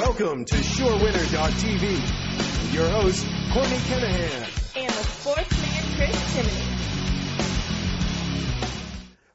Welcome to SureWinner.tv with your host, Courtney Kenahan. And the sportsman, Chris Timoney.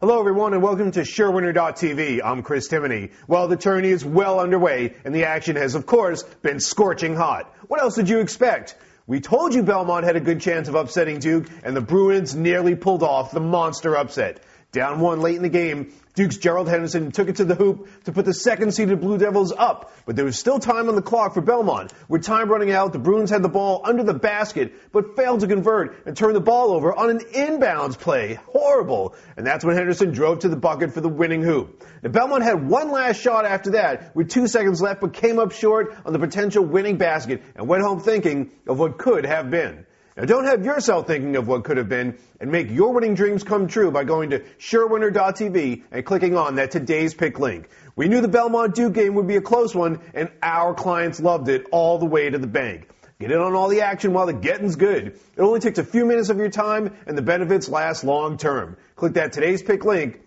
Hello, everyone, and welcome to SureWinner.tv. I'm Chris Timoney. Well, the tourney is well underway, and the action has, of course, been scorching hot. What else did you expect? We told you Belmont had a good chance of upsetting Duke, and the Bruins nearly pulled off the monster upset. Down one late in the game, Duke's Gerald Henderson took it to the hoop to put the second-seeded Blue Devils up, but there was still time on the clock for Belmont. With time running out, the Bruins had the ball under the basket, but failed to convert and turned the ball over on an inbounds play. Horrible. And that's when Henderson drove to the bucket for the winning hoop. Now, Belmont had one last shot after that, with 2 seconds left, but came up short on the potential winning basket and went home thinking of what could have been. Now, don't have yourself thinking of what could have been, and make your winning dreams come true by going to SureWinner.tv and clicking on that Today's Pick link. We knew the Belmont-Duke game would be a close one, and our clients loved it all the way to the bank. Get in on all the action while the getting's good. It only takes a few minutes of your time, and the benefits last long term. Click that Today's Pick link.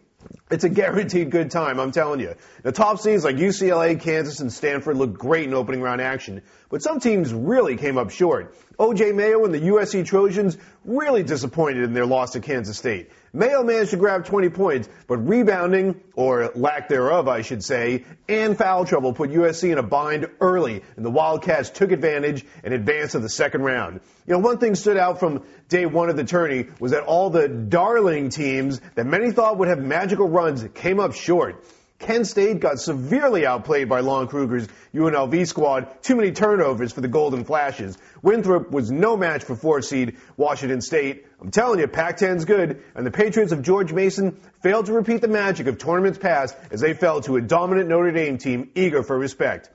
It's a guaranteed good time, I'm telling you. The top seeds like UCLA, Kansas, and Stanford looked great in opening round action, but some teams really came up short. O.J. Mayo and the USC Trojans really disappointed in their loss to Kansas State. Mayo managed to grab 20 points, but rebounding, or lack thereof, I should say, and foul trouble put USC in a bind early, and the Wildcats took advantage and advanced to the second round. You know, one thing stood out from day one of the tourney was that all the darling teams that many thought would have magical runs came up short. Kent State got severely outplayed by Lon Kruger's UNLV squad. Too many turnovers for the Golden Flashes. Winthrop was no match for 4th seed Washington State. I'm telling you, Pac-10's good, and the Patriots of George Mason failed to repeat the magic of tournaments past as they fell to a dominant Notre Dame team eager for respect.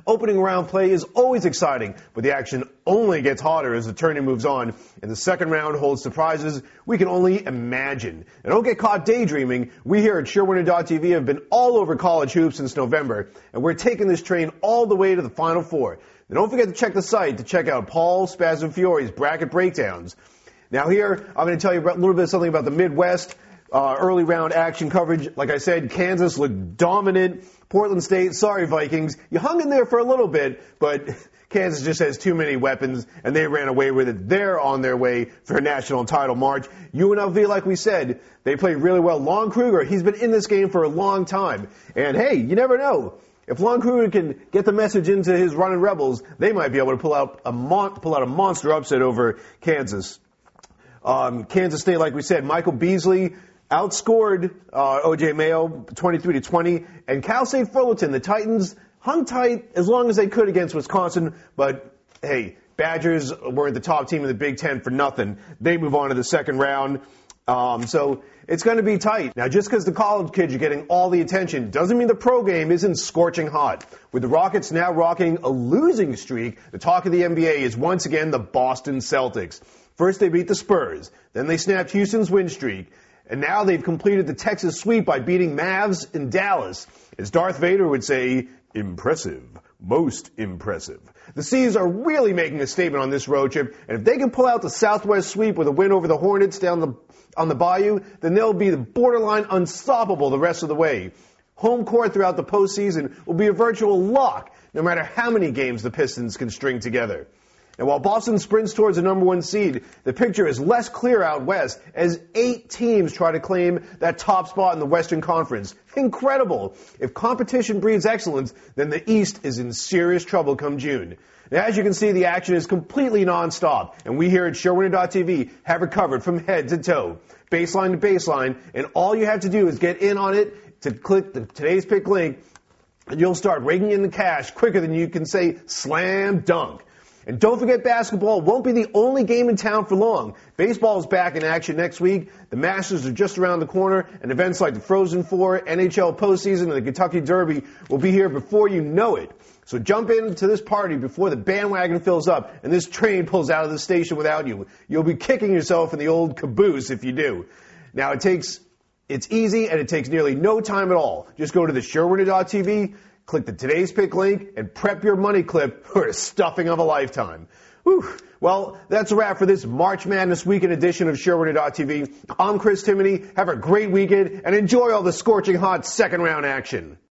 Opening round play is always exciting, but the action only gets hotter as the tourney moves on, and the second round holds surprises we can only imagine. Now, don't get caught daydreaming. We here at SureWinner.tv have been all over college hoops since November, and we're taking this train all the way to the Final Four. Now, don't forget to check the site to check out Paul Spazio-Fiore's bracket breakdowns. Now here, I'm going to tell you a little bit of something about the Midwest. Early round action coverage. Like I said, Kansas looked dominant. Portland State, sorry Vikings, you hung in there for a little bit, but Kansas just has too many weapons, and they ran away with it. They're on their way for a national title march. UNLV, like we said, they played really well. Lon Kruger, he's been in this game for a long time. And hey, you never know. If Lon Kruger can get the message into his running Rebels, they might be able to pull out a monster upset over Kansas. Kansas State, like we said, Michael Beasley outscored O.J. Mayo 23-20, and Cal State Fullerton, the Titans, hung tight as long as they could against Wisconsin, but hey, Badgers weren't the top team in the Big Ten for nothing. They move on to the second round, so it's going to be tight. Now, just because the college kids are getting all the attention doesn't mean the pro game isn't scorching hot. With the Rockets now rocking a losing streak, the talk of the NBA is once again the Boston Celtics. First, they beat the Spurs, then they snapped Houston's win streak, and now they've completed the Texas sweep by beating Mavs in Dallas. As Darth Vader would say, impressive, most impressive. The C's are really making a statement on this road trip, and if they can pull out the Southwest sweep with a win over the Hornets down on the Bayou, then they'll be borderline unstoppable the rest of the way. Home court throughout the postseason will be a virtual lock, no matter how many games the Pistons can string together. And while Boston sprints towards the number one seed, the picture is less clear out west as 8 teams try to claim that top spot in the Western Conference. Incredible! If competition breeds excellence, then the East is in serious trouble come June. Now, as you can see, the action is completely nonstop, and we here at SureWinner.tv have it covered from head to toe, baseline to baseline, and all you have to do is get in on it to click the Today's Pick link, and you'll start raking in the cash quicker than you can say slam dunk. And don't forget, basketball won't be the only game in town for long. Baseball is back in action next week. The Masters are just around the corner, and events like the Frozen Four, NHL postseason, and the Kentucky Derby will be here before you know it. So jump into this party before the bandwagon fills up and this train pulls out of the station without you. You'll be kicking yourself in the old caboose if you do. Now, it's easy, and it takes nearly no time at all. Just go to the SureWinner.tv, click the Today's Pick link, and prep your money clip for a stuffing of a lifetime. Whew. Well, that's a wrap for this March Madness weekend edition of SureWinner.tv. I'm Chris Timoney. Have a great weekend, and enjoy all the scorching hot second round action.